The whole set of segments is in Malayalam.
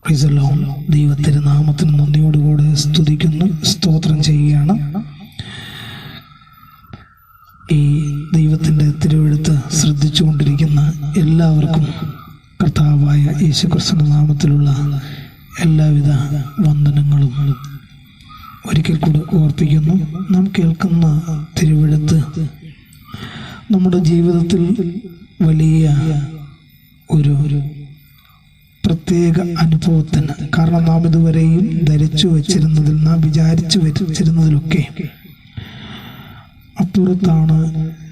ദൈവത്തിൻ്റെ നാമത്തിന് നന്ദിയോടുകൂടെ സ്തുതിക്കുന്നു, സ്തോത്രം ചെയ്യുകയാണ്. ഈ ദൈവത്തിൻ്റെ തിരുവെഴുത്ത് ശ്രദ്ധിച്ചുകൊണ്ടിരിക്കുന്ന എല്ലാവർക്കും കർത്താവായ യേശുക്രിസ്തുവിന്റെ നാമത്തിലുള്ള എല്ലാവിധ വന്ദനങ്ങളും ഒരിക്കൽ കൂടി ഓർപ്പിക്കുന്നു. നാം കേൾക്കുന്ന തിരുവെഴുത്ത് നമ്മുടെ ജീവിതത്തിൽ വലിയ ഒരു പ്രത്യേക അനുഭവത്തിന്, കാരണം നാം ഇതുവരെയും ധരിച്ചു വച്ചിരുന്നതിൽ, നാം വിചാരിച്ചു വച്ചിരുന്നതിലൊക്കെ അപ്പുറത്താണ്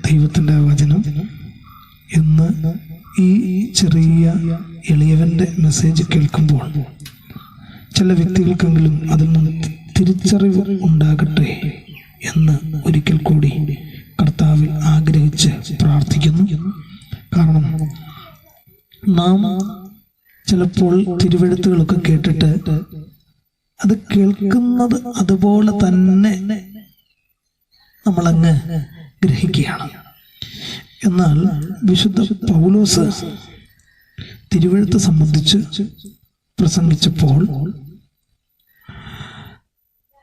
ദൈവത്തിൻ്റെ വചനം എന്ന് ഈ ചെറിയ എളിയവൻ്റെ മെസ്സേജ് കേൾക്കുമ്പോൾ ചില വ്യക്തികൾക്കെങ്കിലും അതിൽ നിന്ന് തിരിച്ചറിവ് ഉണ്ടാകട്ടെ എന്ന് ഒരിക്കൽ കൂടി കർത്താവിൽ ആഗ്രഹിച്ച് പ്രാർത്ഥിക്കുന്നു. കാരണം നാം ചിലപ്പോൾ തിരുവെഴുത്തുകളൊക്കെ കേട്ടിട്ട് അത് കേൾക്കുന്നത് അതുപോലെ തന്നെ നമ്മളങ്ങ് ഗ്രഹിക്കുകയാണ്. എന്നാൽ വിശുദ്ധ പൗലോസ് തിരുവെഴുത്ത് സംബന്ധിച്ച് പ്രസംഗിച്ചപ്പോൾ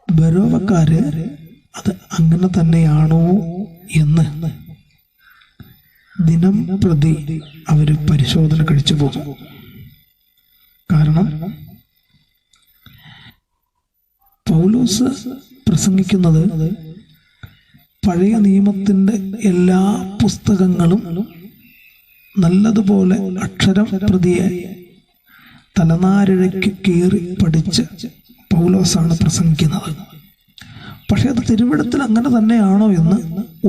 ബരോവക്കാര് അത് അങ്ങനെ തന്നെയാണോ എന്ന് ദിനം പ്രതി അവര് പരിശോധന കഴിച്ചു പോകും. കാരണം പൗലോസ് പ്രസംഗിക്കുന്നത് പഴയ നിയമത്തിൻ്റെ എല്ലാ പുസ്തകങ്ങളും നല്ലതുപോലെ അക്ഷരം പ്രതിയെ തലനാരിഴയ്ക്ക് കീറി പഠിച്ച് പൗലോസാണ് പ്രസംഗിക്കുന്നത്. പക്ഷെ അത് തിരുവെഴുത്തിൽ അങ്ങനെ തന്നെയാണോ എന്ന്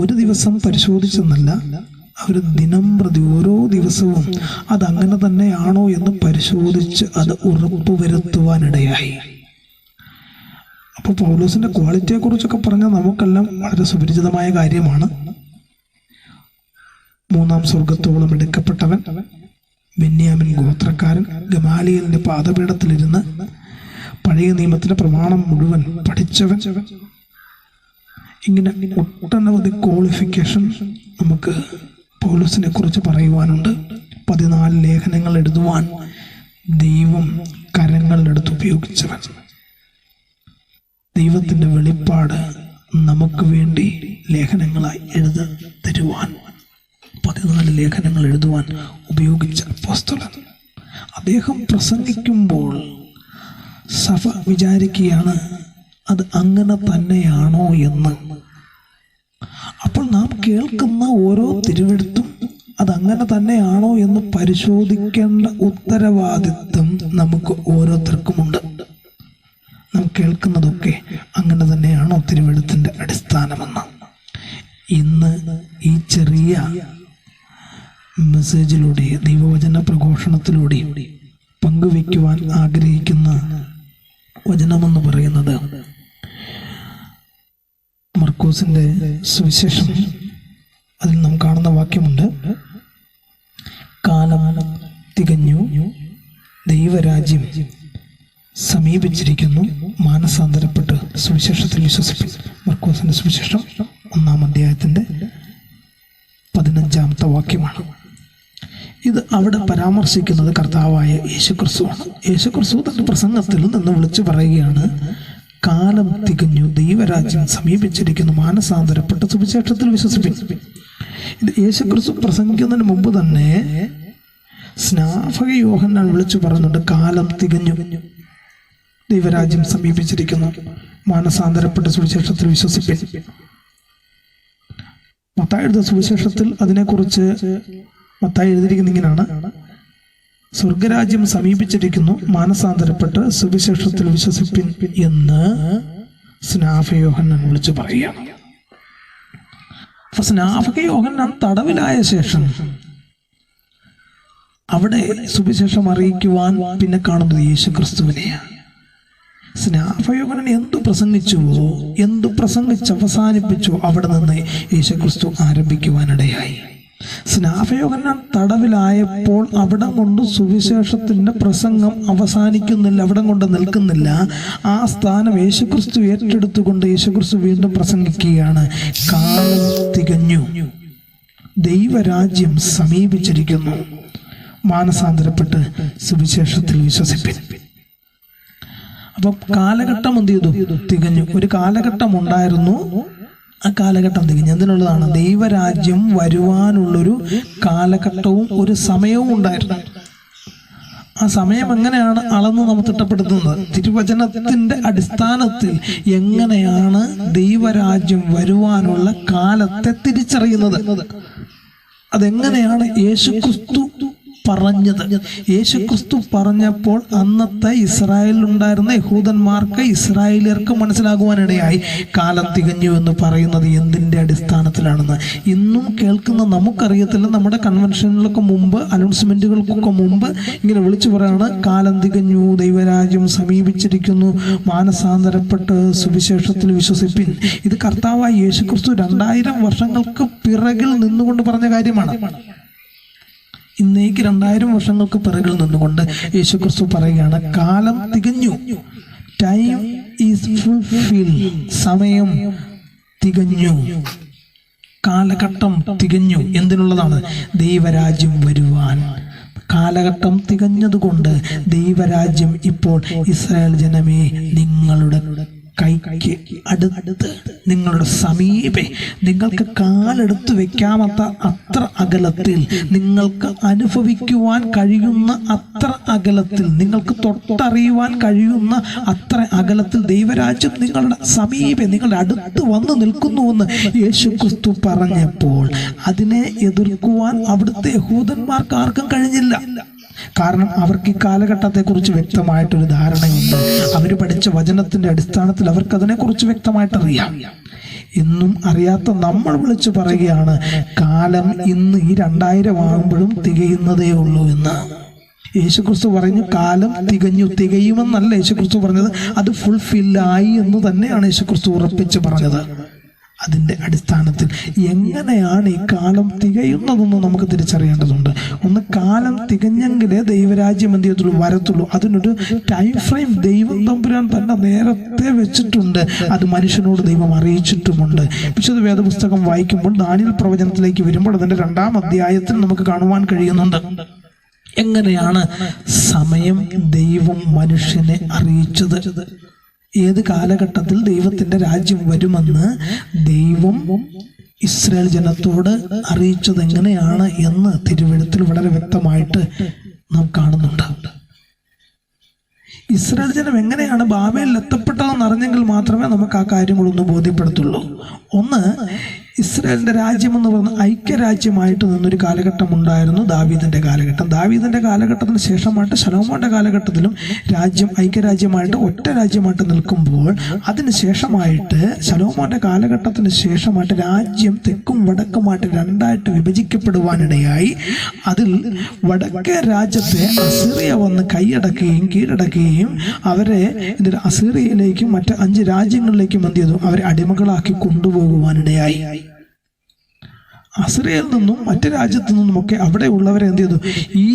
ഒരു ദിവസം പരിശോധിച്ചെന്നല്ല, അവർ ദിനം പ്രതി ഓരോ ദിവസവും അതങ്ങനെ തന്നെയാണോ എന്ന് പരിശോധിച്ച് അത് ഉറപ്പുവരുത്തുവാനിടയായി. അപ്പോൾ പൗലോസിന്റെ ക്വാളിറ്റിയെ കുറിച്ചൊക്കെ പറഞ്ഞാൽ നമുക്കെല്ലാം വളരെ സുപരിചിതമായ കാര്യമാണ്. 3-ാം സ്വർഗത്തോളം എടുക്കപ്പെട്ടവൻ, ബെന്യാമിൻ ഗോത്രക്കാരൻ, ഗമാലിയലിന്റെ പാദപീഠത്തിലിരുന്ന് പഴയ നിയമത്തിന്റെ പ്രമാണം മുഴുവൻ പഠിച്ചവൻ. ഇങ്ങനെ ഒട്ടനവധി ക്വാളിഫിക്കേഷൻ നമുക്ക് പൗലോസിനെ കുറിച്ച് പറയുവാനുണ്ട്. 14 ലേഖനങ്ങൾ എഴുതുവാൻ ദൈവം കരങ്ങളിലെടുത്ത് ഉപയോഗിച്ചവൻ. ദൈവത്തിൻ്റെ വെളിപ്പാട് നമുക്ക് വേണ്ടി ലേഖനങ്ങളായി എഴുതി തരുവാൻ 14 ലേഖനങ്ങൾ എഴുതുവാൻ ഉപയോഗിച്ച അപ്പോസ്തലൻ. അദ്ദേഹം പ്രസംഗിക്കുമ്പോൾ സഭ വിചാരിക്കുകയാണ് അത് അങ്ങനെ തന്നെയാണോ എന്ന്. അപ്പോൾ നാം കേൾക്കുന്ന ഓരോ തിരുവെഴുത്തും അതങ്ങനെ തന്നെയാണോ എന്ന് പരിശോധിക്കേണ്ട ഉത്തരവാദിത്വം നമുക്ക് ഓരോരുത്തർക്കുമുണ്ട്. നാം കേൾക്കുന്നതൊക്കെ അങ്ങനെ തന്നെയാണോ തിരുവെഴുത്തിൻ്റെ അടിസ്ഥാനമെന്ന് ഇന്ന് ഈ ചെറിയ മെസ്സേജിലൂടെ, ദൈവവചന പ്രഘോഷണത്തിലൂടെ പങ്കുവയ്ക്കുവാൻ ആഗ്രഹിക്കുന്ന വചനമെന്ന് പറയുന്നത് മർക്കോസിന്റെ സുവിശേഷം. അതിൽ നാം കാണുന്ന വാക്യമുണ്ട്, കാലം തികഞ്ഞു, ദൈവരാജ്യം സമീപിച്ചിരിക്കുന്നു, മാനസാന്തരപ്പെട്ട് സുവിശേഷത്തിൽ വിശ്വസിപ്പിൻ. മർക്കോസിന്റെ സുവിശേഷം 1-ാം അധ്യായത്തിന്റെ 15-ാമത്തെ വാക്യമാണ്. ഇത് അവിടെ പരാമർശിക്കുന്നത് കർത്താവായ യേശുക്രിസ്തുവാണ്. യേശുക്രിസ്തു തന്റെ പ്രസംഗത്തിൽ നിന്ന് വിളിച്ചു പറയുകയാണ്, കാലം തികഞ്ഞു, ദൈവരാജ്യം സമീപിച്ചിരിക്കുന്നു, മാനസാന്തരപ്പെട്ട് സുവിശേഷത്തിൽ വിശ്വസിപ്പിൻ. ഇത് യേശുക്രിസ്തു പ്രസംഗിക്കുന്നതിന് മുമ്പ് തന്നെ സ്നാപക യോഹന്നാൻ വിളിച്ചു പറയുന്നുണ്ട്, കാലം തികഞ്ഞു, ദൈവരാജ്യം സമീപിച്ചിരിക്കുന്നു, മാനസാന്തരപ്പെട്ട് സുവിശേഷത്തിൽ വിശ്വസിപ്പിൻ. മത്തായിയുടെ സുവിശേഷത്തിൽ അതിനെക്കുറിച്ച് മത്തായി എഴുതിയിരിക്കുന്ന ഇങ്ങനെയാണ്, സ്വർഗരാജ്യം സമീപിച്ചിരിക്കുന്നു, മാനസാന്തരപ്പെട്ട് സുവിശേഷത്തിൽ വിശ്വസിപ്പിൻ എന്ന് സ്നാപക യോഹന്നാൻ വിളിച്ചു പറയുകയാണ്. അപ്പൊ സ്നാപക യോഹന്നാൻ തടവിലായ ശേഷം അവിടെ സുവിശേഷം അറിയിക്കുവാൻ പിന്നെ കാണുന്നത് യേശുക്രിസ്തുവിനെയാണ്. സ്നാപക യോഹന്നാൻ എന്തു പ്രസംഗിച്ചുവോ, എന്തു പ്രസംഗിച്ച് അവസാനിപ്പിച്ചോ അവിടെ നിന്ന് യേശുക്രിസ്തു ആരംഭിക്കുവാനിടയായി. സ്നാപക യോഹന്നാൻ തടവിലായപ്പോൾ അവിടെ കൊണ്ട് സുവിശേഷത്തിന്റെ പ്രസംഗം അവസാനിക്കുന്നില്ല, അവിടെ കൊണ്ട് നിൽക്കുന്നില്ല. ആ സ്ഥാനം യേശുക്രിസ്തു ഏറ്റെടുത്തുകൊണ്ട് യേശുക്രിസ്തു വീണ്ടും പ്രസംഗിക്കുകയാണ്, കാലം തികഞ്ഞു, ദൈവരാജ്യം സമീപിച്ചിരിക്കുന്നു, മാനസാന്തരപ്പെട്ട് സുവിശേഷത്തിൽ വിശ്വസിപ്പിൻ. അപ്പം കാലഘട്ടം എന്ത് ചെയ്തു? തികഞ്ഞു. ഒരു കാലഘട്ടം ഉണ്ടായിരുന്നു, ആ കാലഘട്ടം തികഞ്ഞു. എന്തിനുള്ളതാണ്? ദൈവരാജ്യം വരുവാനുള്ളൊരു കാലഘട്ടവും ഒരു സമയവും ഉണ്ടായിരുന്നു. ആ സമയം എങ്ങനെയാണ് അളന്ന് നമുക്ക് തിട്ടപ്പെടുത്തുന്നത്? തിരുവചനത്തിന്റെ അടിസ്ഥാനത്തിൽ എങ്ങനെയാണ് ദൈവരാജ്യം വരുവാനുള്ള കാലത്തെ തിരിച്ചറിയുന്നത്? അതെങ്ങനെയാണ് യേശുക്രിസ്തു പറഞ്ഞത്? യേശുക്രിസ്തു പറഞ്ഞപ്പോൾ അന്നത്തെ ഇസ്രായേലിലുണ്ടായിരുന്ന യഹൂദന്മാർക്ക്, ഇസ്രായേലിയർക്ക് മനസ്സിലാകുവാനിടയായി കാലം തികഞ്ഞു എന്ന് പറയുന്നത് എന്തിൻ്റെ അടിസ്ഥാനത്തിലാണെന്ന്. ഇന്നും കേൾക്കുന്ന നമുക്കറിയത്തില്ല. നമ്മുടെ കൺവെൻഷനുകൾക്ക് മുമ്പ്, അനൗൺസ്മെന്റുകൾക്കൊക്കെ മുമ്പ് ഇങ്ങനെ വിളിച്ചു പറയാണ്, കാലം തികഞ്ഞു, ദൈവരാജ്യം സമീപിച്ചിരിക്കുന്നു, മാനസാന്തരപ്പെട്ട് സുവിശേഷത്തിൽ വിശ്വസിപ്പിൻ. ഇത് കർത്താവായ യേശുക്രിസ്തു 2000 വർഷങ്ങൾക്ക് പിറകിൽ നിന്നുകൊണ്ട് പറഞ്ഞ കാര്യമാണ്. ഇന്നേക്ക് 2000 വർഷങ്ങൾക്ക് പിറകിൽ നിന്നുകൊണ്ട് യേശുക്രിസ്തു പറയുകയാണ്, കാലം തികഞ്ഞു, ടൈം ഈസ് ഫുൾഫിൽ, സമയം തികഞ്ഞു, കാലഘട്ടം തികഞ്ഞു. എന്തിനുള്ളതാണ്? ദൈവരാജ്യം വരുവാൻ. കാലഘട്ടം തികഞ്ഞതുകൊണ്ട് ദൈവരാജ്യം ഇപ്പോൾ ഇസ്രായേൽ ജനമേ നിങ്ങളുടെ കൈക്ക് അടുത്ത്, നിങ്ങളുടെ സമീപേ, നിങ്ങൾക്ക് കാലെടുത്ത് വെക്കാമത്ത അത്ര അകലത്തിൽ, നിങ്ങൾക്ക് അനുഭവിക്കുവാൻ കഴിയുന്ന അത്ര അകലത്തിൽ, നിങ്ങൾക്ക് തൊട്ടറിയുവാൻ കഴിയുന്ന അത്ര അകലത്തിൽ ദൈവരാജ്യം നിങ്ങളുടെ സമീപേ, നിങ്ങളുടെ അടുത്ത് വന്ന് നിൽക്കുന്നുവെന്ന് യേശുക്രിസ്തു പറഞ്ഞപ്പോൾ അതിനെ എതിർക്കുവാൻ അവിടുത്തെ യഹൂദന്മാർക്ക് ആർക്കും കഴിഞ്ഞില്ല. കാരണം അവർക്ക് ഈ കാലഘട്ടത്തെക്കുറിച്ച് വ്യക്തമായിട്ടൊരു ധാരണയുണ്ട്. അവർ പഠിച്ച വചനത്തിന്റെ അടിസ്ഥാനത്തിൽ അവർക്ക് അതിനെക്കുറിച്ച് വ്യക്തമായിട്ടറിയാം. ഇന്നും അറിയാത്ത നമ്മൾ വിളിച്ചു പറയുകയാണ്, കാലം ഇന്ന് ഈ 2000 ആകുമ്പോഴും തികയുന്നതേ ഉള്ളൂ എന്ന്. യേശുക്രിസ്തു പറഞ്ഞു കാലം തികഞ്ഞു. തികയുമെന്നല്ല യേശുക്രിസ്തു പറഞ്ഞത്, അത് ഫുൾഫില്ലായി എന്ന് തന്നെയാണ് യേശുക്രിസ്തു ഉറപ്പിച്ച് പറഞ്ഞത്. അതിൻ്റെ അടിസ്ഥാനത്തിൽ എങ്ങനെയാണ് ഈ കാലം തികയുന്നതെന്ന് നമുക്ക് തിരിച്ചറിയേണ്ടതുണ്ട്. ഒന്ന്, കാലം തികഞ്ഞെങ്കിലേ ദൈവരാജ്യം എന്ത് ചെയ്യത്തുള്ളൂ? വരത്തുള്ളൂ. അതിനൊരു ടൈം ഫ്രെയിം ദൈവം തമ്പുരാൻ തന്നെ നേരത്തെ വെച്ചിട്ടുണ്ട്. അത് മനുഷ്യനോട് ദൈവം അറിയിച്ചിട്ടുമുണ്ട്. വിശുദ്ധ വേദപുസ്തകം വായിക്കുമ്പോൾ ദാനിയേൽ പ്രവചനത്തിലേക്ക് വരുമ്പോൾ അതിൻ്റെ 2-ാം അധ്യായത്തിൽ നമുക്ക് കാണുവാൻ കഴിയുന്നുണ്ട് എങ്ങനെയാണ് സമയം ദൈവം മനുഷ്യനെ അറിയിച്ചത്. ഏത് കാലഘട്ടത്തിൽ ദൈവത്തിന്റെ രാജ്യം വരുമെന്ന് ദൈവം ഇസ്രായേൽ ജനത്തോട് അറിയിച്ചത് എങ്ങനെയാണ് എന്ന് തിരുവെഴുത്തിൽ വളരെ വ്യക്തമായിട്ട് നാം കാണുന്നുണ്ട്. ഇസ്രായേൽ ജനം എങ്ങനെയാണ് ബാബേലിൽ എത്തപ്പെട്ടതെന്ന് അറിഞ്ഞെങ്കിൽ മാത്രമേ നമുക്ക് ആ കാര്യങ്ങളൊന്ന് ബോധ്യപ്പെടുത്തുള്ളൂ. ഒന്ന്, ഇസ്രായേലിന്റെ രാജ്യം എന്ന് പറയുന്ന ഐക്യരാജ്യമായിട്ട് നിന്നൊരു കാലഘട്ടം ഉണ്ടായിരുന്നു, ദാവീദിന്റെ കാലഘട്ടം. ദാവീദിന്റെ കാലഘട്ടത്തിന് ശേഷമായിട്ട് ശലോമോന്റെ കാലഘട്ടത്തിലും രാജ്യം ഐക്യരാജ്യമായിട്ട് ഒറ്റ രാജ്യമായിട്ട് നിൽക്കുമ്പോൾ, അതിന് ശേഷമായിട്ട് ശലോമോന്റെ കാലഘട്ടത്തിന് ശേഷമായിട്ട് രാജ്യം തെക്കും വടക്കുമായിട്ട് 2ആയിട്ട് വിഭജിക്കപ്പെടുവാനിടയായി. അതിൽ വടക്കേ രാജ്യത്തെ അസീറിയ വന്ന് കൈയടക്കുകയും കീഴടക്കുകയും അവരെ അസീറിയയിലേക്കും മറ്റ് 5 രാജ്യങ്ങളിലേക്കും എന്ത് ചെയ്തു? അവരെ അടിമകളാക്കി കൊണ്ടുപോകുവാനിടയായി. അസീറിയയിൽ നിന്നും മറ്റു രാജ്യത്തു നിന്നുമൊക്കെ അവിടെ ഉള്ളവരെ എന്ത് ചെയ്തു? ഈ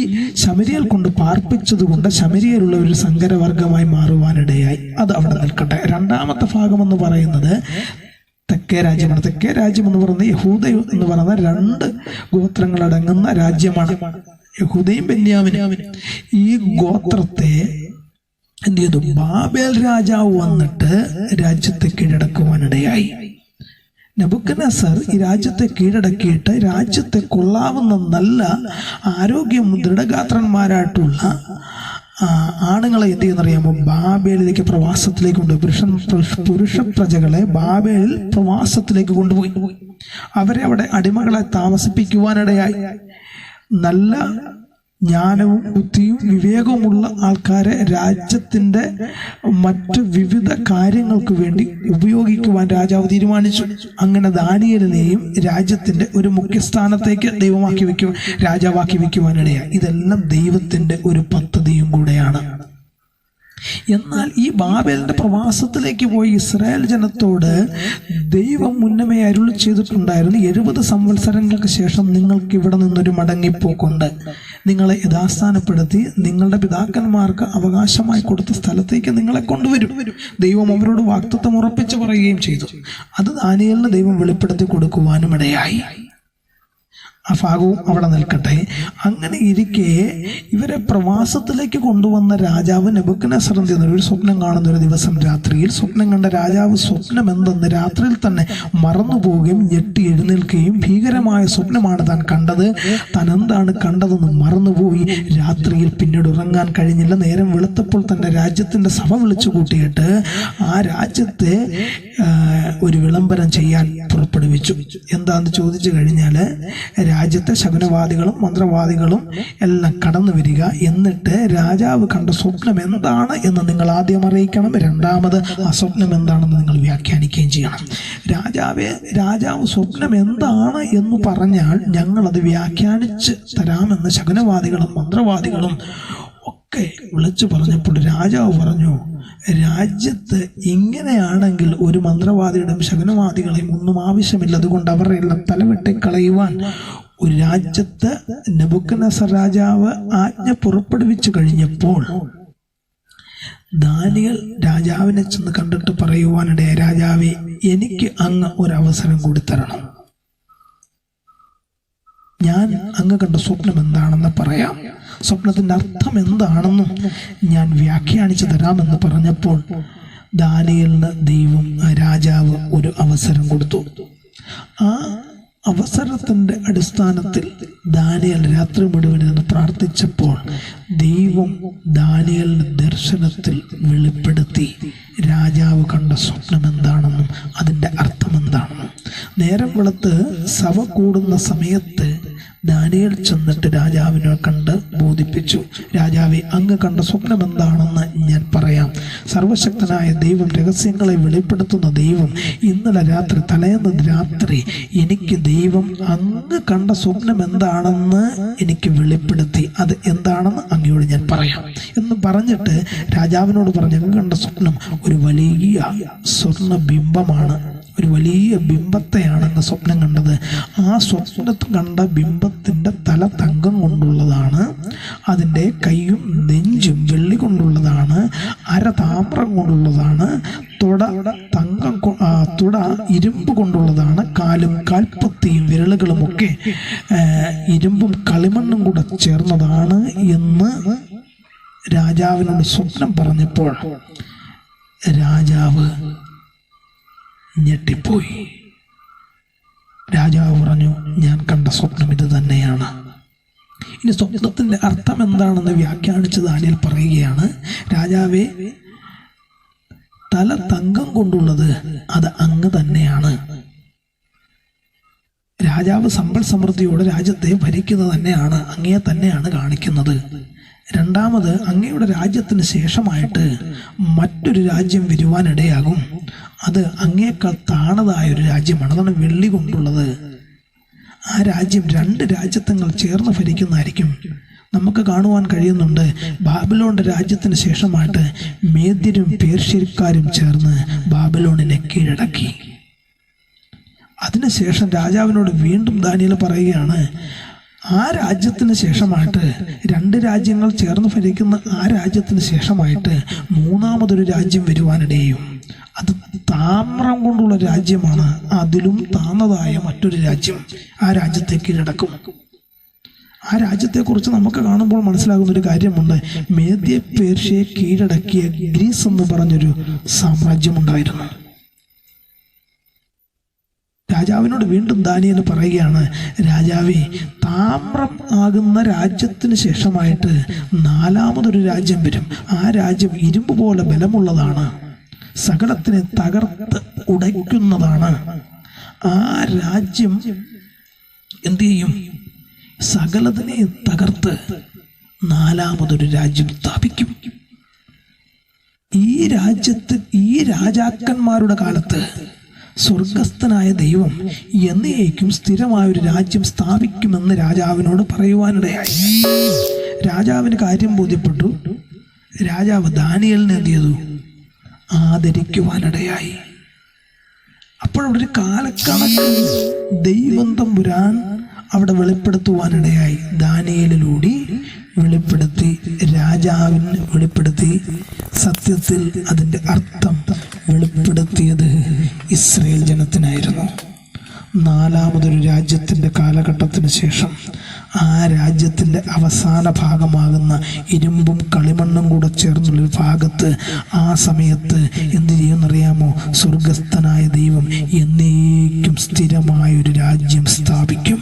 ശമരിയയിൽ കൊണ്ട് പാർപ്പിച്ചത് കൊണ്ട് ശമരിയയിലുള്ള ഒരു സങ്കരവർഗമായി മാറുവാനിടയായി. അത് അവിടെ നിൽക്കട്ടെ. 2-ാമത്തെ ഭാഗം എന്ന് പറയുന്നത് തെക്കേ രാജ്യമാണ്. തെക്കേ രാജ്യം എന്ന് പറയുന്നത് യഹൂദ എന്ന് പറയുന്ന 2 ഗോത്രങ്ങളടങ്ങുന്ന രാജ്യമാണ്, യഹൂദയും ബെന്യാമിനും. ഈ ഗോത്രത്തെ എന്ത് ചെയ്തു? ബാബേൽ രാജാവ് വന്നിട്ട് രാജ്യത്തെ കീഴടക്കുവാനിടയായി. നെബൂഖദ്നേസർ ഈ രാജ്യത്തെ കീഴടക്കിയിട്ട് രാജ്യത്തെ കൊള്ളാവുന്ന നല്ല ആരോഗ്യം ദൃഢഗാത്രന്മാരായിട്ടുള്ള ആണുങ്ങളെ എന്ത് ചെയ്യുന്നറിയാമോ? ബാബേലിലേക്ക് പ്രവാസത്തിലേക്ക് കൊണ്ടുപോയി. പുരുഷ പ്രജകളെ ബാബേലിൽ പ്രവാസത്തിലേക്ക് കൊണ്ടുപോയി അവരെ അവിടെ അടിമകളെ താമസിപ്പിക്കുവാനിടയായി. നല്ല ജ്ഞാനവും ബുദ്ധിയും വിവേകവുമുള്ള ആൾക്കാരെ രാജ്യത്തിന്റെ മറ്റ് വിവിധ കാര്യങ്ങൾക്ക് വേണ്ടി ഉപയോഗിക്കുവാൻ രാജാവ് തീരുമാനിച്ചു. അങ്ങനെ ദാനിയേലിനെയും രാജ്യത്തിന്റെ ഒരു മുഖ്യസ്ഥാനത്തേക്ക് രാജാവാക്കി വെക്കുവാനിടയായി. ഇതെല്ലാം ദൈവത്തിന്റെ ഒരു പദ്ധതിയും കൂടെയാണ്. എന്നാൽ ഈ ബാബേലിന്റെ പ്രവാസത്തിലേക്ക് പോയി ഇസ്രായേൽ ജനത്തോട് ദൈവം മുന്നമേ അരുളി ചെയ്തിട്ടുണ്ടായിരുന്നു, 70 സംവത്സരങ്ങൾക്ക് ശേഷം നിങ്ങൾക്ക് ഇവിടെ നിന്നൊരു മടങ്ങിപ്പോക്കുണ്ട്. നിങ്ങളെ യഥാസ്ഥാനപ്പെടുത്തി നിങ്ങളുടെ പിതാക്കന്മാർക്ക് അവകാശമായി കൊടുത്ത സ്ഥലത്തേക്ക് നിങ്ങളെ കൊണ്ടുവരും. ദൈവം അവരോട് വാഗ്ദത്തം ഉറപ്പിച്ച് പറയുകയും ചെയ്തു. അത് ദാനിയേലിന് ദൈവം വെളിപ്പെടുത്തി കൊടുക്കുവാനും ഇടയായി. ആ ഭാഗവും അവിടെ നിൽക്കട്ടെ. അങ്ങനെ ഇരിക്കെ ഇവരെ പ്രവാസത്തിലേക്ക് കൊണ്ടുവന്ന രാജാവ് നെബൂഖദ്നേസർ ഒരു സ്വപ്നം കാണുന്ന ഒരു ദിവസം രാത്രിയിൽ സ്വപ്നം കണ്ട രാജാവ് സ്വപ്നം എന്തെന്ന് രാത്രിയിൽ തന്നെ മറന്നുപോവുകയും ഞെട്ടി എഴുന്നേൽക്കുകയും ഭീകരമായ സ്വപ്നമാണ് താൻ കണ്ടത്, താൻ എന്താണ് കണ്ടതെന്ന് മറന്നുപോയി. രാത്രിയിൽ പിന്നീട് ഉറങ്ങാൻ കഴിഞ്ഞില്ല. നേരം വെളുത്തപ്പോൾ തന്നെ രാജ്യത്തിൻ്റെ സഭ വിളിച്ചു കൂട്ടിയിട്ട് ആ രാജ്യത്തെ ഒരു വിളംബരം ചെയ്യാൻ പുറപ്പെടുവിച്ചു. എന്താന്ന് ചോദിച്ചു കഴിഞ്ഞാൽ രാജ്യത്തെ ശകുനവാദികളും മന്ത്രവാദികളും എല്ലാം കടന്നു വരിക, എന്നിട്ട് രാജാവ് കണ്ട സ്വപ്നം എന്താണ് എന്ന് നിങ്ങൾ ആദ്യം അറിയിക്കണം, രണ്ടാമത് ആ സ്വപ്നം എന്താണെന്ന് നിങ്ങൾ വ്യാഖ്യാനിക്കുകയും ചെയ്യണം. രാജാവ് സ്വപ്നം എന്താണ് എന്ന് പറഞ്ഞാൽ ഞങ്ങളത് വ്യാഖ്യാനിച്ച് തരാമെന്ന് ശകുനവാദികളും മന്ത്രവാദികളും ഒക്കെ വിളിച്ചു പറഞ്ഞപ്പോൾ രാജാവ് പറഞ്ഞു, രാജ്യത്ത് ഇങ്ങനെയാണെങ്കിൽ ഒരു മന്ത്രവാദിയുടെയും ശകുനവാദികളെയും ഒന്നും ആവശ്യമില്ല, അതുകൊണ്ട് അവരുടെ എല്ലാം തലവെട്ടിക്കളയുവാൻ ഒരു രാജ്യത്ത് നെബൂഖദ്നേസർ രാജാവ് ആജ്ഞ പുറപ്പെടുവിച്ചു കഴിഞ്ഞപ്പോൾ ദാനിയേൽ രാജാവിനെ ചെന്ന് കണ്ടിട്ട് പറയുവാനിടയായി, രാജാവേ, എനിക്ക് അങ്ങ് ഒരവസരം കൂടി തരണം, ഞാൻ അങ്ങ് കണ്ട സ്വപ്നം എന്താണെന്ന് പറയാം, സ്വപ്നത്തിൻ്റെ അർത്ഥം എന്താണെന്നും ഞാൻ വ്യാഖ്യാനിച്ചു തരാമെന്ന് പറഞ്ഞപ്പോൾ ദാനിയേലിന് ദൈവം രാജാവ് ഒരു അവസരം കൊടുത്തു. ആ അവസരത്തിൻ്റെ അടിസ്ഥാനത്തിൽ ദാനിയേൽ രാത്രി മുഴുവൻ നിന്ന് പ്രാർത്ഥിച്ചപ്പോൾ ദൈവം ദാനിയേലിന്റെ ദർശനത്തിൽ വെളിപ്പെടുത്തി രാജാവ് കണ്ട സ്വപ്നം എന്താണെന്നും അതിൻ്റെ അർത്ഥം എന്താണെന്നും. നേരം വെളുത്ത് സഭ കൂടുന്ന സമയത്ത് ദാനിയേൽ ചെന്നിട്ട് രാജാവിനെ കണ്ട് ബോധിപ്പിച്ചു, രാജാവേ, അങ്ങ് കണ്ട സ്വപ്നം എന്താണെന്ന് ഞാൻ പറയാം. സർവശക്തനായ ദൈവം, രഹസ്യങ്ങളെ വെളിപ്പെടുത്തുന്ന ദൈവം, ഇന്നലെ രാത്രി തലേന്ന് രാത്രി എനിക്ക് ദൈവം അങ്ങ് കണ്ട സ്വപ്നം എന്താണെന്ന് എനിക്ക് വെളിപ്പെടുത്തി, അത് എന്താണെന്ന് അങ്ങയോട് ഞാൻ പറയാം എന്ന് പറഞ്ഞിട്ട് രാജാവിനോട് പറഞ്ഞു, അങ്ങ് കണ്ട സ്വപ്നം ഒരു വലിയ സ്വർണ്ണ ബിംബമാണ്, ഒരു വലിയ ബിംബത്തെയാണ് അങ്ങ് സ്വപ്നം കണ്ടത്. ആ സ്വപ്നത്തിൽ കണ്ട ബിംബത്തിൻ്റെ തല തങ്കം കൊണ്ടുള്ളതാണ്, അതിൻ്റെ കൈയും നെഞ്ചും വെള്ളി കൊണ്ടുള്ളതാണ്, അര താമ്രം കൊണ്ടുള്ളതാണ്, തുട ഇരുമ്പ് കൊണ്ടുള്ളതാണ്, കാലും കാൽപ്പത്തിയും വിരലുകളും ഒക്കെ ഇരുമ്പും കളിമണ്ണും കൂടെ ചേർന്നതാണ് എന്ന് രാജാവിനോട് സ്വപ്നം പറഞ്ഞപ്പോൾ രാജാവ് ഞെട്ടിപ്പോയി. രാജാവ് പറഞ്ഞു, ഞാൻ കണ്ട സ്വപ്നം ഇത് തന്നെയാണ്. ഇനി സ്വപ്നത്തിന്റെ അർത്ഥം എന്താണെന്ന് വ്യാഖ്യാനിച്ച് ദാനിയേൽ പറയുകയാണ്, രാജാവേ, തല തങ്കം കൊണ്ടുള്ളത് അത് അങ്ങ് തന്നെയാണ്. രാജാവ് സമ്പൽ സമൃദ്ധിയോടെ രാജ്യത്തെ ഭരിക്കുന്നത് തന്നെയാണ്, അങ്ങയെ തന്നെയാണ് കാണിക്കുന്നത്. രണ്ടാമത്, അങ്ങയുടെ രാജ്യത്തിന് ശേഷമായിട്ട് മറ്റൊരു രാജ്യം വരുവാനിടയാകും, അത് അങ്ങേക്കാൾ താണതായൊരു രാജ്യമാണ്, അതാണ് വെള്ളി കൊണ്ടുള്ളത്. ആ രാജ്യം 2 രാജ്യത്വങ്ങൾ ചേർന്ന് ഭരിക്കുന്നതായിരിക്കും. നമുക്ക് കാണുവാൻ കഴിയുന്നുണ്ട്, ബാബിലോണിന്റെ രാജ്യത്തിന് ശേഷമായിട്ട് മേദ്യരും പേർഷ്യക്കാരും ചേർന്ന് ബാബിലോണിനെ കീഴടക്കി. അതിനുശേഷം രാജാവിനോട് വീണ്ടും ദാനിയേൽ പറയുകയാണ്, ആ രാജ്യത്തിന് ശേഷമായിട്ട് 2 രാജ്യങ്ങൾ ചേർന്ന് ഭരിക്കുന്ന ആ രാജ്യത്തിന് ശേഷമായിട്ട് മൂന്നാമതൊരു രാജ്യം വരുവാനിടയും, അത് താമ്രം കൊണ്ടുള്ള രാജ്യമാണ്, അതിലും താന്നതായ മറ്റൊരു രാജ്യം ആ രാജ്യത്തെ കീഴടക്കും. ആ രാജ്യത്തെക്കുറിച്ച് നമുക്ക് കാണുമ്പോൾ മനസ്സിലാകുന്ന ഒരു കാര്യമുണ്ട്, മേദ്യ പേർഷ്യയെ കീഴടക്കിയ ഗ്രീസ് എന്ന് പറഞ്ഞൊരു സാമ്രാജ്യമുണ്ടായിരുന്നു. രാജാവിനോട് വീണ്ടും ദാനിയേൽ പറയുകയാണ്, രാജാവേ, താമ്രം ആകുന്ന രാജ്യത്തിന് ശേഷമായിട്ട് 4മതൊരു രാജ്യം വരും, ആ രാജ്യം ഇരുമ്പ് പോലെ ബലമുള്ളതാണ്, സകലത്തിനെ തകർത്ത് ഉടയ്ക്കുന്നതാണ്. ആ രാജ്യം എന്തു ചെയ്യും? സകലത്തിനെ തകർത്ത് 4മതൊരു രാജ്യം സ്ഥാപിക്കും. ഈ രാജാക്കന്മാരുടെ കാലത്ത് സ്വർഗസ്ഥനായ ദൈവം എന്നേക്കും സ്ഥിരമായൊരു രാജ്യം സ്ഥാപിക്കുമെന്ന് രാജാവിനോട് പറയുവാനിടയായി. രാജാവിന് കാര്യം ബോധ്യപ്പെട്ടു. രാജാവ് ദാനിയേലിനെ എന്ത് ചെയ്തു? ആദരിക്കുവാനിടയായി. അപ്പോഴവിടെ ഒരു കാലക്കണക്ക് ദൈവം തമ്പുരാൻ അവിടെ വെളിപ്പെടുത്തുവാനിടയായി. ദാനിയേലിലൂടെ വെളിപ്പെടുത്തി, രാജാവിന് വെളിപ്പെടുത്തി. സത്യത്തിൽ അതിൻ്റെ അർത്ഥം വെളിപ്പെടുത്തിയത് ഇസ്രായേൽ ജനത്തിനായിരുന്നു. നാലാമതൊരു രാജ്യത്തിൻ്റെ കാലഘട്ടത്തിന് ശേഷം ആ രാജ്യത്തിൻ്റെ അവസാന ഭാഗമാകുന്ന ഇരുമ്പും കളിമണ്ണും കൂടെ ചേർന്നുള്ളൊരു ഭാഗത്ത് ആ സമയത്ത് എന്ത് ചെയ്യുമെന്നറിയാമോ? സ്വർഗസ്ഥനായ ദൈവം എന്നേക്കും സ്ഥിരമായൊരു രാജ്യം സ്ഥാപിക്കും.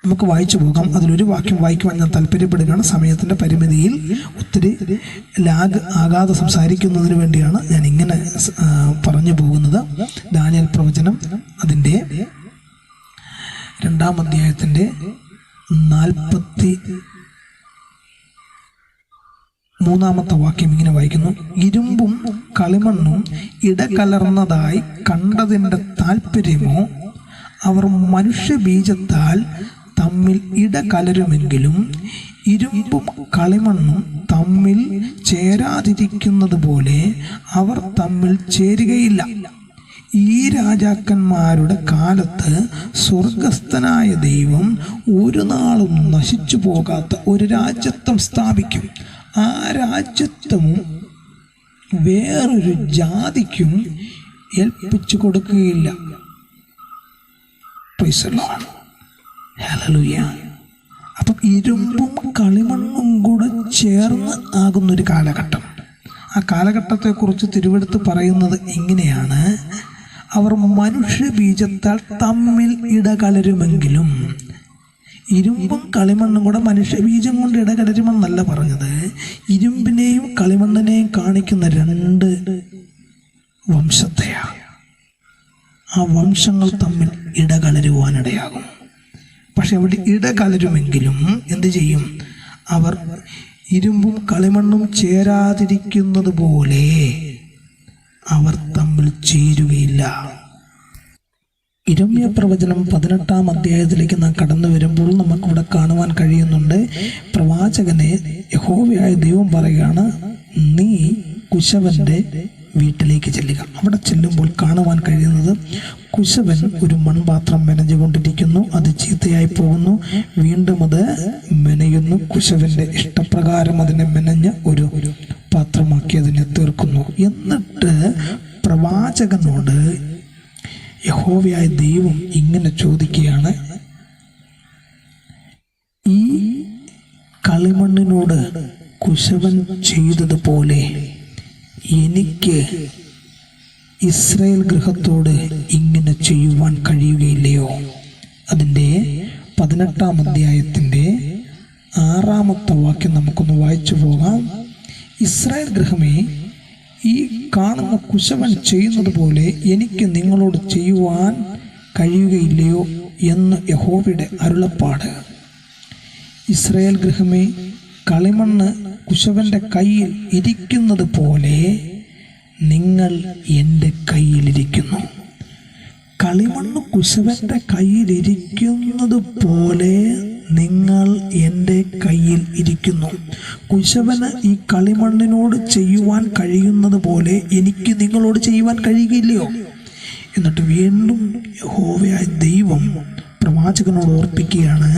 നമുക്ക് വായിച്ചു പോകാം. അതിലൊരു വാക്യം വായിക്കുവാൻ ഞാൻ താല്പര്യപ്പെടുകയാണ്. സമയത്തിൻ്റെ പരിമിതിയിൽ ഒത്തിരി ലാഗ് ആകാതെ സംസാരിക്കുന്നതിന് വേണ്ടിയാണ് ഞാൻ ഇങ്ങനെ പറഞ്ഞു പോകുന്നത്. ദാനിയേൽ പ്രവചനം അതിൻ്റെ 2-ാം അധ്യായത്തിൻ്റെ 43-ാമത്തെ വാക്യം ഇങ്ങനെ വായിക്കുന്നു: ഇരുമ്പും കളിമണ്ണും ഇടകലർന്നതായി കണ്ടതിൻ്റെ താല്പര്യമോ, അവർ മനുഷ്യബീജത്താൽ തമ്മിൽ ഇടകലരുമെങ്കിലും ഇരുമ്പും കളിമണ്ണും തമ്മിൽ ചേരാതിരിക്കുന്നത് പോലെ അവർ തമ്മിൽ ചേരുകയില്ല. ഈ രാജാക്കന്മാരുടെ കാലത്ത് സ്വർഗസ്ഥനായ ദൈവം ഒരു നാളും നശിച്ചു പോകാത്ത ഒരു രാജ്യത്വം സ്ഥാപിക്കും. ആ രാജ്യത്വം വേറൊരു ജാതിക്കും ഏൽപ്പിച്ചു കൊടുക്കുകയില്ല. അപ്പം ഇരുമ്പും കളിമണ്ണും കൂടെ ചേർന്ന് ആകുന്നൊരു കാലഘട്ടം. ആ കാലഘട്ടത്തെക്കുറിച്ച് തിരുവെടുത്ത് പറയുന്നത് ഇങ്ങനെയാണ്: അവർ മനുഷ്യബീജത്താൽ തമ്മിൽ ഇടകലരുമെങ്കിലും. ഇരുമ്പും കളിമണ്ണും കൂടെ മനുഷ്യബീജം കൊണ്ട് ഇടകലരുമെന്നല്ല പറഞ്ഞത്. ഇരുമ്പിനെയും കളിമണ്ണിനെയും കാണിക്കുന്ന 2 വംശത്തെയാണ്. ആ വംശങ്ങൾ തമ്മിൽ ഇടകലരുവാനിടയാകും. പക്ഷെ അവിടെ ഇടകലരുമെങ്കിലും എന്ത് ചെയ്യും? അവർ ഇരുമ്പും കളിമണ്ണും ചേരാതിരിക്കുന്നത് പോലെ അവർ തമ്മിൽ ചേരുകയില്ല. ഇരമ്യ പ്രവചനം 18-ാം അധ്യായത്തിലേക്ക് നാം കടന്നു വരുമ്പോൾ നമുക്കിവിടെ കാണുവാൻ കഴിയുന്നുണ്ട്. പ്രവാചകനെ യഹോവയായ ദൈവം പറയുകയാണ്, നീ കുശവന്റെ വീട്ടിലേക്ക് ചെല്ലുക. അവിടെ ചെല്ലുമ്പോൾ കാണുവാൻ കഴിയുന്നത് കുശവൻ ഒരു മൺപാത്രം മെനഞ്ഞുകൊണ്ടിരിക്കുന്നു. അത് ചീത്തയായി പോകുന്നു. വീണ്ടും അത് മെനയുന്നു. കുശവന്റെ ഇഷ്ടപ്രകാരം അതിനെ മെനഞ്ഞ് ഒരു പാത്രമാക്കി അതിനെ തീർക്കുന്നു. എന്നിട്ട് പ്രവാചകനോട് യഹോവയായ ദൈവം ഇങ്ങനെ ചോദിക്കുകയാണ്: ഈ കളിമണ്ണിനോട് കുശവൻ ചെയ്തതുപോലെ എനിക്ക് ഇസ്രായേൽ ഗൃഹത്തോട് ഇങ്ങനെ ചെയ്യുവാൻ കഴിയുകയില്ലയോ? അതിൻ്റെ 18-ാം അധ്യായത്തിൻ്റെ 6-ാമത്തെ വാക്യം നമുക്കൊന്ന് വായിച്ചു പോകാം. ഇസ്രായേൽ ഗൃഹമേ, ഈ കാണുന്ന കുശവൻ ചെയ്യുന്നത് പോലെ എനിക്ക് നിങ്ങളോട് ചെയ്യുവാൻ കഴിയുകയില്ലയോ എന്ന് യഹോവയുടെ അരുളപ്പാട്. ഇസ്രായേൽ ഗൃഹമേ, കളിമണ്ണ് കുശവന്റെ കയ്യിൽ ഇരിക്കുന്നത് പോലെ നിങ്ങൾ എൻ്റെ കയ്യിലിരിക്കുന്നു. കളിമണ്ണ് കുശവന്റെ കയ്യിലിരിക്കുന്നത് പോലെ നിങ്ങൾ എൻ്റെ കയ്യിൽ ഇരിക്കുന്നു. കുശവന് ഈ കളിമണ്ണിനോട് ചെയ്യുവാൻ കഴിയുന്നത് പോലെ എനിക്ക് നിങ്ങളോട് ചെയ്യുവാൻ കഴിയുകയില്ലയോ? എന്നിട്ട് വീണ്ടും യഹോവയായ ദൈവം പ്രവാചകനോട് ഓർപ്പിക്കുകയാണ്: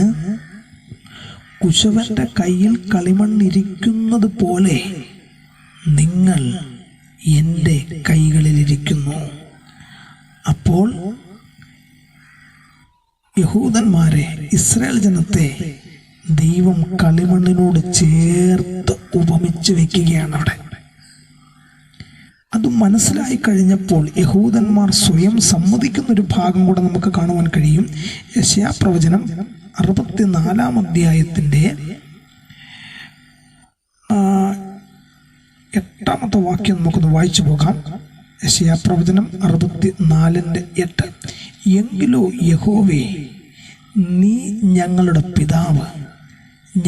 കുശവന്റെ കയ്യിൽ കളിമണ്ണിരിക്കുന്നത് പോലെ നിങ്ങൾ എൻ്റെ കൈകളിലിരിക്കുന്നു. അപ്പോൾ യഹൂദന്മാരെ, ഇസ്രായേൽ ജനത്തെ ദൈവം കളിമണ്ണിനോട് ചേർത്ത് ഉപമിച്ച് വെക്കുകയാണ് അവിടെ. അത് മനസ്സിലായി കഴിഞ്ഞപ്പോൾ യഹൂദന്മാർ സ്വയം സമ്മതിക്കുന്നൊരു ഭാഗം കൂടെ നമുക്ക് കാണുവാൻ കഴിയും. യെശയ്യാ പ്രവചനം 64-ാം അധ്യായത്തിൻ്റെ 8-ാമത്തെ വാക്യം നമുക്കൊന്ന് വായിച്ചു പോകാം. യെശയ്യാ പ്രവചനം 64:8. എങ്കിലോ യഹോവേ, നീ ഞങ്ങളുടെ പിതാവ്,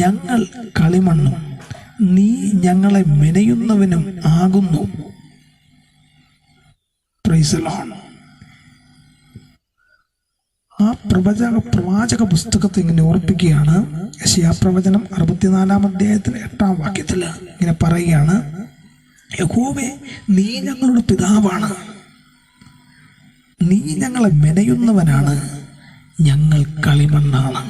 ഞങ്ങൾ കളിമണ്ണും നീ ഞങ്ങളെ മെനയുന്നവനും ആകുന്നു. Praise the Lord. ആ പ്രവാചക പുസ്തകത്തെ ഇങ്ങനെ ഓർപ്പിക്കുകയാണ്. യെശയ്യാ പ്രവചനം 64-ാം അധ്യായത്തിലെ 8-ാം വാക്യത്തിൽ ഇങ്ങനെ പറയുകയാണ്: യഹോവേ, നീ ഞങ്ങളുടെ പിതാവാണ്, നീ ഞങ്ങളെ മെനയുന്നവനാണ്, ഞങ്ങൾ കളിമണ്ണാണ്.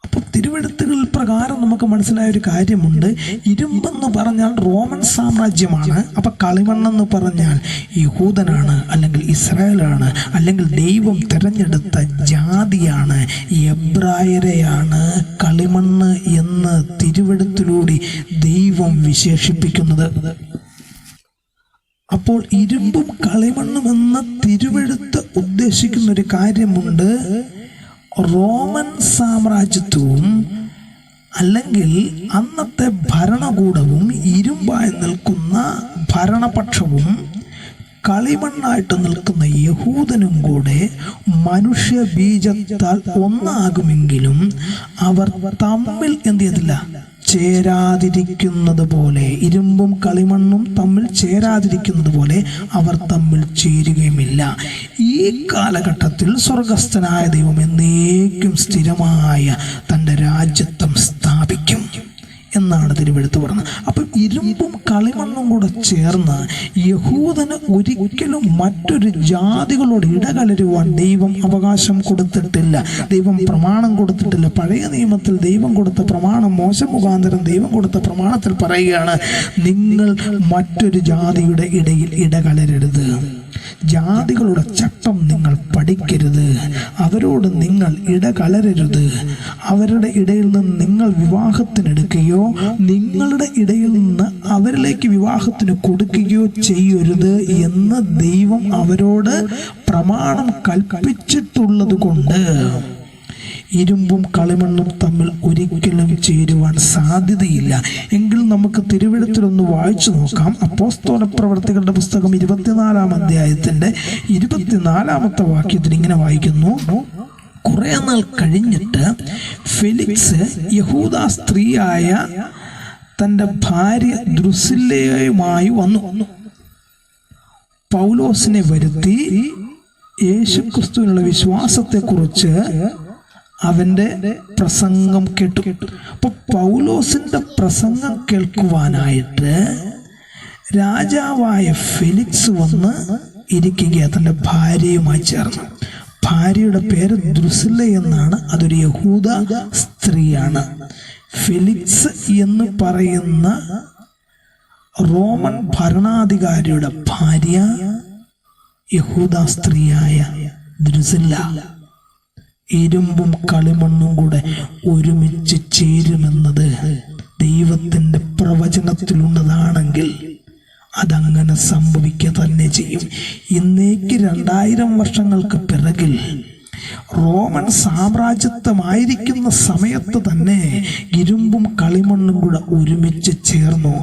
അപ്പോൾ തിരുവെഴുത്തുകൾ പ്രകാരം നമുക്ക് മനസ്സിലായ ഒരു കാര്യമുണ്ട്. ഇരുമ്പെന്ന് പറഞ്ഞാൽ റോമൻ സാമ്രാജ്യമാണ്. അപ്പൊ കളിമണ്ണെന്ന് പറഞ്ഞാൽ യഹൂദനാണ്, അല്ലെങ്കിൽ ഇസ്രായേലാണ്, അല്ലെങ്കിൽ ദൈവം തിരഞ്ഞെടുത്ത ജാതിയാണ്, എബ്രായരെയാണ് കളിമണ്ണ് എന്ന് തിരുവെഴുത്തിലൂടെ ദൈവം വിശേഷിപ്പിക്കുന്നത്. അപ്പോൾ ഇരുമ്പും കളിമണ്ണും എന്ന തിരുവെഴുത്ത് ഉദ്ദേശിക്കുന്ന ഒരു കാര്യമുണ്ട്. റോമൻ സാമ്രാജ്യത്വവും അല്ലെങ്കിൽ അന്നത്തെ ഭരണകൂടവും ഇരുമ്പായി നിൽക്കുന്ന ഭരണപക്ഷവും കളിമണ്ണായിട്ട് നിൽക്കുന്ന യഹൂദനും കൂടെ മനുഷ്യ ബീജത്താൽ ഒന്നാകുമെങ്കിലും അവർ തമ്മിൽ എന്ത് ചെയ്തില്ല, ചേരാതിരിക്കുന്നത് പോലെ, ഇരുമ്പും കളിമണ്ണും തമ്മിൽ ചേരാതിരിക്കുന്നത് പോലെ അവർ തമ്മിൽ ചേരുകയുമില്ല. ഈ കാലഘട്ടത്തിൽ സ്വർഗസ്ഥനായ ദൈവം എന്നേക്കും സ്ഥിരമായ തൻ്റെ രാജ്യത്വം സ്ഥാപിക്കും എന്നാണ് തിരുവെഴുത്ത് പറഞ്ഞത്. അപ്പം ഇരുമ്പും കളിമണ്ണും കൂടെ ചേർന്ന് യഹൂദന് ഒരിക്കലും മറ്റൊരു ജാതികളോട് ഇടകലരുവാൻ ദൈവം അവകാശം കൊടുത്തിട്ടില്ല, ദൈവം പ്രമാണം കൊടുത്തിട്ടില്ല. പഴയ നിയമത്തിൽ ദൈവം കൊടുത്ത പ്രമാണം, മോശ മുഖാന്തരം ദൈവം കൊടുത്ത പ്രമാണത്തിൽ പറയുകയാണ്, നിങ്ങൾ മറ്റൊരു ജാതിയുടെ ഇടയിൽ ഇടകലരരുത്, ജാതികളുടെ ചട്ടം നിങ്ങൾ പഠിക്കരുത്, അവരോട് നിങ്ങൾ ഇടകലരരുത്, അവരുടെ ഇടയിൽ നിന്ന് നിങ്ങൾ വിവാഹത്തിനെടുക്കുകയോ നിങ്ങളുടെ ഇടയിൽ നിന്ന് അവരിലേക്ക് വിവാഹത്തിന് കൊടുക്കുകയോ ചെയ്യരുത് എന്ന് ദൈവം അവരോട് പ്രമാണം കൽപ്പിച്ചിട്ടുള്ളത് കൊണ്ട് ഇരുമ്പും കളിമണ്ണും തമ്മിൽ ഒരിക്കലും ചേരുവാൻ സാധ്യതയില്ല. എങ്കിൽ നമുക്ക് തിരുവെഴുത്തിലൊന്ന് വായിച്ചു നോക്കാം. അപ്പോസ്തല പ്രവർത്തികളുടെ പുസ്തകം 24-ാം അധ്യായത്തിന്റെ 24-ാമത്തെ വാക്യത്തിൽ ഇങ്ങനെ വായിക്കുന്നു: കുറെ നാൾ കഴിഞ്ഞിട്ട് ഫെലിക്സ് യഹൂദ സ്ത്രീയായ തൻ്റെ ഭാര്യ ദ്രുസില്ലയുമായി വന്നു പൗലോസിനെ വരുത്തി യേശുക്രിസ്തുവിനുള്ള വിശ്വാസത്തെക്കുറിച്ച് അവന്റെ പ്രസംഗം കേട്ടു. അപ്പൊ പൗലോസിന്റെ പ്രസംഗം കേൾക്കുവാനായിട്ട് രാജാവായ ഫെലിക്സ് വന്ന് ഇരിക്കുക തൻ്റെ ഭാര്യയുമായി ചേർന്ന്. ഭാര്യയുടെ പേര് ദ്രുസില്ല എന്നാണ്. അതൊരു യഹൂദ സ്ത്രീയാണ്. ഫെലിക്സ് എന്ന് പറയുന്ന റോമൻ ഭരണാധികാരിയുടെ ഭാര്യ യഹൂദ സ്ത്രീയായ ദ്രുസില്ല. ഇരുമ്പും കളിമണ്ണും കൂടെ ഒരുമിച്ച് ചേരുമെന്നത് ദൈവത്തിൻ്റെ പ്രവചനത്തിലുള്ളതാണെങ്കിൽ അതങ്ങനെ സംഭവിക്കുക തന്നെ ചെയ്യും. ഇന്നേക്ക് 2000 വർഷങ്ങൾക്ക് പിറകിൽ റോമൻ സാമ്രാജ്യത്വമായിരിക്കുന്ന സമയത്ത് തന്നെ ഇരുമ്പും കളിമണ്ണും കൂടെ ഒരുമിച്ച് ചേർന്നു.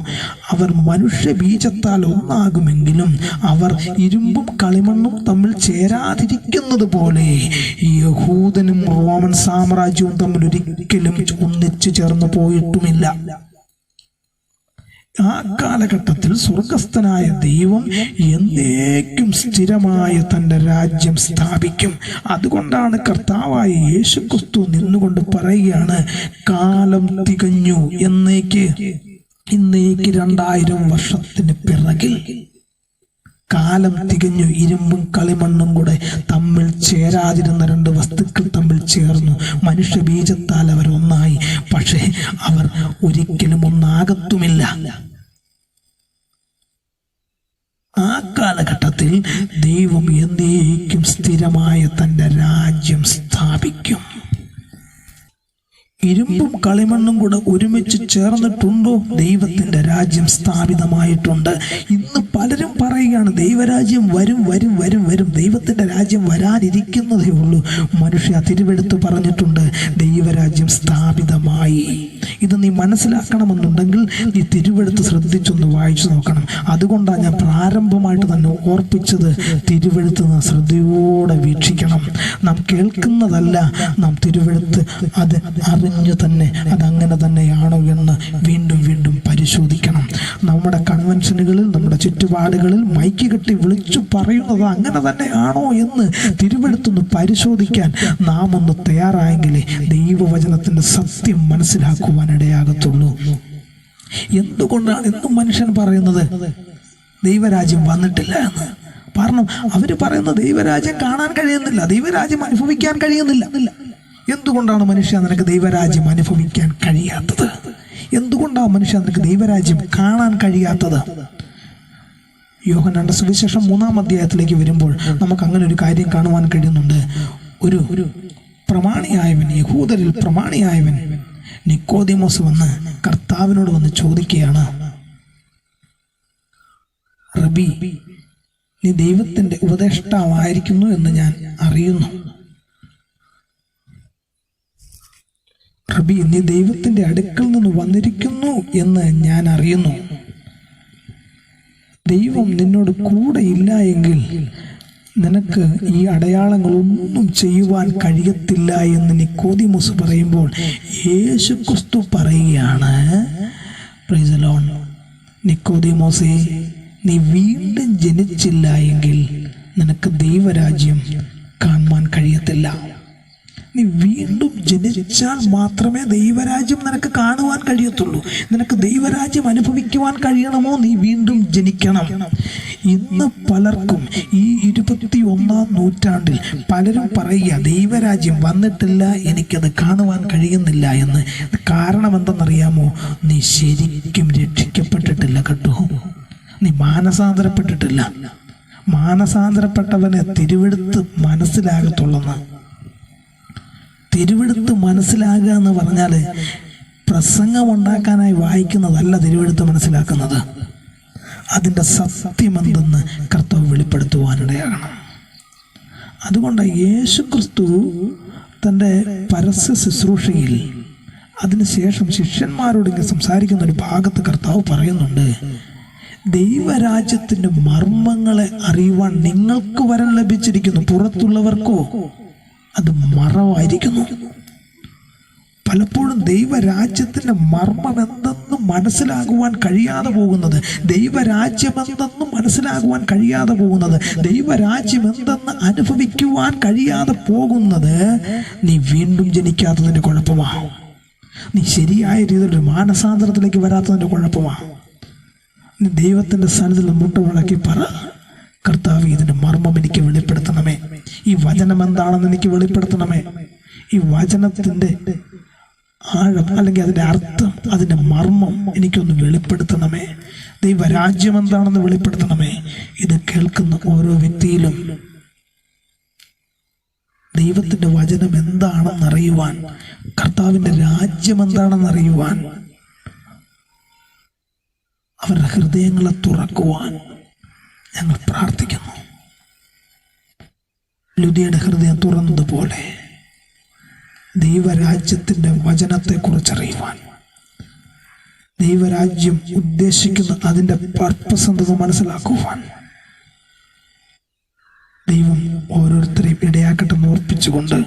അവർ മനുഷ്യ ബീജത്താൽ ഒന്നാകുമെങ്കിലും അവർ ഇരുമ്പും കളിമണ്ണും തമ്മിൽ ചേരാതിരിക്കുന്നത് പോലെ യഹൂദനും റോമൻ സാമ്രാജ്യവും തമ്മിൽ ഒരിക്കലും ഒന്നിച്ചു ചേർന്നു പോയിട്ടുമില്ല. ആ കാലഘട്ടത്തിൽ സ്വർഗസ്ഥനായ ദൈവം എന്നേക്കും സ്ഥിരമായ തൻ്റെ രാജ്യം സ്ഥാപിക്കും. അതുകൊണ്ടാണ് കർത്താവായ യേശുക്രിസ്തു നിന്നുകൊണ്ട് പറയുകയാണ്, കാലം തികഞ്ഞു. ഇന്നേക്ക് 2000 വർഷത്തിന് പിറകിൽ കാലം തികഞ്ഞു. ഇരുമ്പും കളിമണ്ണും കൂടെ തമ്മിൽ ചേരാതിരുന്ന 2 വസ്തുക്കൾ തമ്മിൽ ചേർന്നു. മനുഷ്യ ബീജത്താൽ അവർ ഒന്നായി. പക്ഷേ അവർ ഒരിക്കലും ഒന്നാകത്തുമില്ല. ആ കാലഘട്ടത്തിൽ ദൈവം എന്നേക്കും സ്ഥിരമായ തൻ്റെ രാജ്യം സ്ഥാപിക്കും. ഇരുമ്പും കളിമണ്ണും കൂടെ ഒരുമിച്ച് ചേർന്നിട്ടുണ്ടോ? ദൈവത്തിൻ്റെ രാജ്യം സ്ഥാപിതമായിട്ടുണ്ട്. ഇന്ന് പലരും പറയുകയാണ്, ദൈവരാജ്യം വരും വരും വരും വരും, ദൈവത്തിൻ്റെ രാജ്യം വരാനിരിക്കുന്നതേ ഉള്ളൂ. മനുഷ്യ തിരുവെടുത്ത് പറഞ്ഞിട്ടുണ്ട്, ദൈവരാജ്യം സ്ഥാപിതമായി. ഇത് നീ മനസ്സിലാക്കണമെന്നുണ്ടെങ്കിൽ നീ തിരുവെടുത്ത് ശ്രദ്ധിച്ചൊന്ന് വായിച്ചു നോക്കണം. അതുകൊണ്ടാണ് ഞാൻ പ്രാരംഭമായിട്ട് തന്നെ ഓർപ്പിച്ചത്, തിരുവെടുത്ത് നാം ശ്രദ്ധയോടെ വീക്ഷിക്കണം. നാം കേൾക്കുന്നതല്ല, നാം തിരുവെടുത്ത് അത് അറിഞ്ഞു തന്നെ അതങ്ങനെ തന്നെയാണോ എന്ന് വീണ്ടും വീണ്ടും പരിശോധിക്കണം. നമ്മുടെ കൺവെൻഷനുകളിൽ, നമ്മുടെ ചുറ്റുപാടുകളിൽ മൈക്ക് കെട്ടി വിളിച്ചു പറയുന്നത് അങ്ങനെ തന്നെയാണോ എന്ന് തിരുവെടുത്തൊന്ന് പരിശോധിക്കാൻ നാം ഒന്ന് തയ്യാറായെങ്കിലേ ദൈവവചനത്തിന്റെ സത്യം മനസ്സിലാക്കുവാനിടയാകത്തുള്ളൂ. എന്തുകൊണ്ടാണ് ഇന്നും മനുഷ്യൻ പറയുന്നത് ദൈവരാജ്യം വന്നിട്ടില്ല എന്ന്? കാരണം അവര് പറയുന്ന ദൈവരാജ്യം കാണാൻ കഴിയുന്നില്ല, ദൈവരാജ്യം അനുഭവിക്കാൻ കഴിയുന്നില്ല. എന്തുകൊണ്ടാണ് മനുഷ്യ നിനക്ക് ദൈവരാജ്യം അനുഭവിക്കാൻ കഴിയാത്തത്? എന്തുകൊണ്ടാണ് മനുഷ്യ നിനക്ക് ദൈവരാജ്യം കാണാൻ കഴിയാത്തത്? യോഹന്നാന്റെ സുവിശേഷം 3-ാം അധ്യായത്തിലേക്ക് വരുമ്പോൾ നമുക്ക് അങ്ങനെ ഒരു കാര്യം കാണുവാൻ കഴിയുന്നുണ്ട്. ഒരു പ്രമാണിയായവൻ, യഹൂദരിൽ പ്രമാണിയായവൻ നിക്കോദിമോസ് വന്ന് കർത്താവിനോട് വന്ന് ചോദിക്കുകയാണ്, റബി, നീ ദൈവത്തിന്റെ ഉപദേഷ്ടാവായിരിക്കുന്നു എന്ന് ഞാൻ അറിയുന്നു. റബി, നീ ദൈവത്തിന്റെ അടുക്കൽ നിന്ന് വന്നിരിക്കുന്നു എന്ന് ഞാൻ അറിയുന്നു. ദൈവം നിന്നോട് കൂടെ ഇല്ല എങ്കിൽ നിനക്ക് ഈ അടയാളങ്ങളൊന്നും ചെയ്യുവാൻ കഴിയത്തില്ല എന്ന് നിക്കോദിമോസ് പറയുമ്പോൾ യേശുക്രിസ്തു പറയുകയാണ്, പ്രൈസ് ദി ലോർഡ്, നിക്കോദിമോസേ, നീ വീണ്ടും ജനിച്ചില്ല എങ്കിൽ നിനക്ക് ദൈവരാജ്യം കാണുവാൻ കഴിയത്തില്ല. നീ വീണ്ടും ജനിച്ചാൽ മാത്രമേ ദൈവരാജ്യം നിനക്ക് കാണുവാൻ കഴിയത്തുള്ളൂ. നിനക്ക് ദൈവരാജ്യം അനുഭവിക്കുവാൻ കഴിയണമോ, നീ വീണ്ടും ജനിക്കണം. ഇന്ന് പലർക്കും ഈ 21-ാം നൂറ്റാണ്ടിൽ പലരും പറയുക, ദൈവരാജ്യം വന്നിട്ടില്ല, എനിക്കത് കാണുവാൻ കഴിയുന്നില്ല എന്ന്. കാരണം എന്തെന്നറിയാമോ? നീ ശരിക്കും രക്ഷിക്കപ്പെട്ടിട്ടില്ല കേട്ടോ. നീ മാനസാന്തരപ്പെട്ടിട്ടില്ല. മാനസാന്തരപ്പെട്ടവനെ തിരുവെടുത്ത് മനസ്സിലാകത്തുള്ളെന്ന്. തിരുവെടുത്ത് മനസ്സിലാകുക എന്ന് പറഞ്ഞാൽ പ്രസംഗം ഉണ്ടാക്കാനായി വായിക്കുന്നതല്ല തിരുവെടുത്ത് മനസ്സിലാക്കുന്നത്. അതിൻ്റെ സത്യമെന്തെന്ന് കർത്താവ് വെളിപ്പെടുത്തുവാനിടയാകണം. അതുകൊണ്ട് യേശുക്രിസ്തു തൻ്റെ പരസ്യ ശുശ്രൂഷയിൽ അതിനുശേഷം ശിഷ്യന്മാരോട് ഇങ്ങനെ സംസാരിക്കുന്ന ഒരു ഭാഗത്ത് കർത്താവ് പറയുന്നുണ്ട്, ദൈവരാജ്യത്തിൻ്റെ മർമ്മങ്ങളെ അറിയുവാൻ നിങ്ങൾക്ക് വരം ലഭിച്ചിരിക്കുന്നു, പുറത്തുള്ളവർക്കോ അത് മറവായിരിക്കുന്നു. പലപ്പോഴും ദൈവരാജ്യത്തിൻ്റെ മർമ്മം എന്തെന്ന് മനസ്സിലാകുവാൻ കഴിയാതെ പോകുന്നത്, ദൈവരാജ്യം എന്തെന്ന് മനസ്സിലാകുവാൻ കഴിയാതെ പോകുന്നത്, ദൈവരാജ്യം എന്തെന്ന് അനുഭവിക്കുവാൻ കഴിയാതെ പോകുന്നത് നീ വീണ്ടും ജനിക്കാത്തതിൻ്റെ കുഴപ്പമാണ്. നീ ശരിയായ രീതിയിൽ ഒരു മാനസാന്തരത്തിലേക്ക് വരാത്തതിൻ്റെ കുഴപ്പമാണ്. നീ ദൈവത്തിൻ്റെ സന്നിധിയിൽ മുട്ടുമടക്കി പറ, കർത്താവ്, ഇതിൻ്റെ മർമ്മം എനിക്ക് വെളിപ്പെടുത്തണമേ. ഈ വചനം എന്താണെന്ന് എനിക്ക് വെളിപ്പെടുത്തണമേ. ഈ വചനത്തിൻ്റെ ആഴം അല്ലെങ്കിൽ അതിൻ്റെ അർത്ഥം, അതിൻ്റെ മർമ്മം എനിക്കൊന്ന് വെളിപ്പെടുത്തണമേ. ദൈവരാജ്യം എന്താണെന്ന് വെളിപ്പെടുത്തണമേ. ഇത് കേൾക്കുന്ന ഓരോ വ്യക്തിയിലും ദൈവത്തിൻ്റെ വചനം എന്താണെന്നറിയുവാൻ, കർത്താവിൻ്റെ രാജ്യം എന്താണെന്നറിയുവാൻ, അവരുടെ ഹൃദയങ്ങളെ തുറക്കുവാൻ ഞങ്ങൾ പ്രാർത്ഥിക്കുന്നു. ലുദിയുടെ ഹൃദയം തുറന്നതുപോലെ ദൈവരാജ്യത്തിൻ്റെ വചനത്തെക്കുറിച്ചറിയുവാൻ, ദൈവരാജ്യം ഉദ്ദേശിക്കുന്ന അതിൻ്റെ പർപ്പസ് എന്തെന്ന് മനസ്സിലാക്കുവാൻ ദൈവം ഓരോരുത്തരെയും ഇടയാക്കട്ടെ ഓർപ്പിച്ചുകൊണ്ട്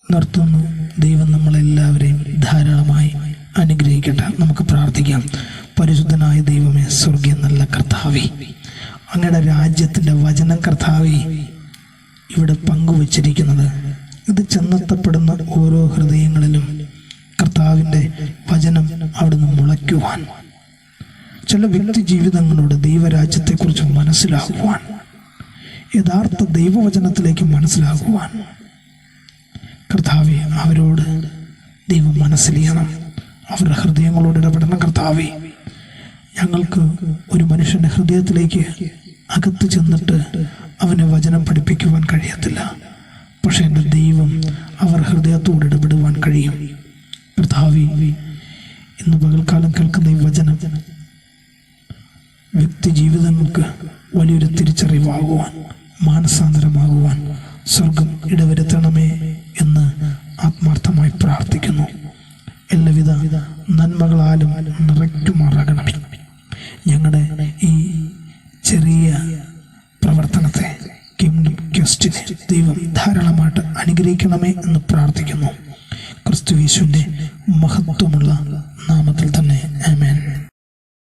നിർത്തുന്നു. ദൈവം നമ്മളെല്ലാവരെയും ധാരാളമായി അനുഗ്രഹിക്കട്ടെ. നമുക്ക് പ്രാർത്ഥിക്കാം. പരിശുദ്ധനായ ദൈവമേ, സ്വർഗീയ നല്ല കർത്താവേ, അങ്ങയുടെ രാജ്യത്തിൻ്റെ വചനം കർത്താവേ ഇവിടെ പങ്കുവച്ചിരിക്കുന്നത്, ഇത് ചെന്നെത്തപ്പെടുന്ന ഓരോ ഹൃദയങ്ങളിലും കർത്താവിൻ്റെ വചനം അവിടുന്ന് മുളയ്ക്കുവാൻ, ചില വ്യക്തി ജീവിതങ്ങളോട് ദൈവരാജ്യത്തെക്കുറിച്ച് മനസ്സിലാക്കുവാൻ, യഥാർത്ഥ ദൈവവചനത്തിലേക്ക് മനസ്സിലാക്കുവാൻ കർത്താവെ അവരോട് ദൈവം മനസ്സിലിയണം. അവരുടെ ഹൃദയങ്ങളോട് ഇടപെടണം കർത്താവെ. ഞങ്ങൾക്ക് ഒരു മനുഷ്യൻ്റെ ഹൃദയത്തിലേക്ക് അകത്ത് ചെന്നിട്ട് അവനെ വചനം പഠിപ്പിക്കുവാൻ കഴിയത്തില്ല. പക്ഷെ എൻ്റെ ദൈവം അവർ ഹൃദയത്തോട് ഇടപെടുവാൻ കഴിയും. കർത്താവെ, ഇന്ന് പകൽക്കാലം കേൾക്കുന്ന ഈ വചനം വ്യക്തി ജീവിതങ്ങൾക്ക് വലിയൊരു തിരിച്ചറിവാകുവാൻ, മാനസാന്തരമാകുവാൻ സ്വർഗം ഇടവരുത്തണമേ എന്ന് ആത്മാർത്ഥമായി പ്രാർത്ഥിക്കുന്നു. എല്ലാവിധ നന്മകളാലും നിറയ്ക്കുമാറാകണമേ. ഞങ്ങളുടെ ഈ ചെറിയ പ്രവർത്തനത്തെ, കിങ്ഡം ക്വസ്റ്റിനെ ദൈവം ധാരാളമായിട്ട് അനുഗ്രഹിക്കണമേ എന്ന് പ്രാർത്ഥിക്കുന്നു. ക്രിസ്തു യേശുവിൻ്റെ മഹത്വമുള്ള നാമത്തിൽ തന്നെ ആമേൻ.